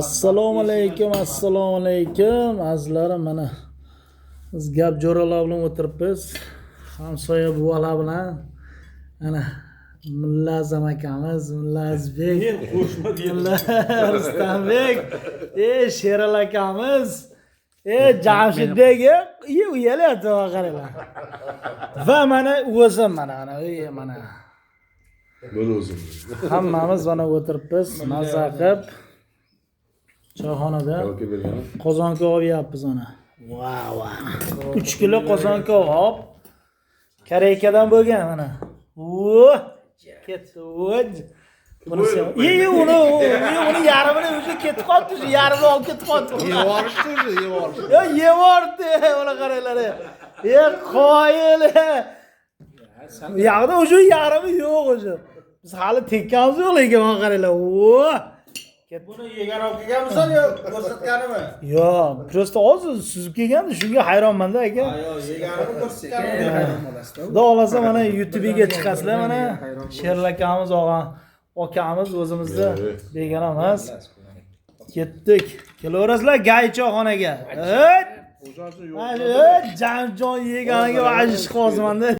Assalomu alaykum, assalomu alaykum. Azizlarim, mana biz gap jo'ralar bilan o'tiribmiz. Hamsoya buvalar bilan. Mana Mulla Azam akamiz, Mulla Azbek, Mulla Rustambek, Sherali akamiz, Jamshidbek, uyalyapti qaranglar. Va mana o'zim mana. Bo'l o'zim. Hammamiz mana o'tiribmiz, mazza qilib. Choyxonada qozon kabob yeyapmiz ona. Wow. 3 kilo qozon kabob. Koreykadan bo'lgan mana. Ketdi. Bunisi. Uni yarmini o'zi ketib qoldi, yarmini olib ketib qoldi. Yevorishdi o'zi, yevorishdi. Yo, yevordi, ona qaranglar. Qoyil. Bu yoqda o'sha yarmi yo'q o'zi. Biz hali tekkamiz yo'q lekin mana qaranglar. Buni yegan olib kelganmisan yo ko'rsatganimi? Yo'q, prosta hozir suzib kelgandi, shunga hayronman-da aka. Yo'q, yeganini ko'rsatganmi? Hayron bo'lasizda. Xudo xolasa mana YouTube-ga chiqasizlar mana. Sherali akamiz, akamiz o'zimizni begona emas. Ketdik. Kelaverasizlar Gaychoxonaga. Jamjon yeganiga vajish qozmanda.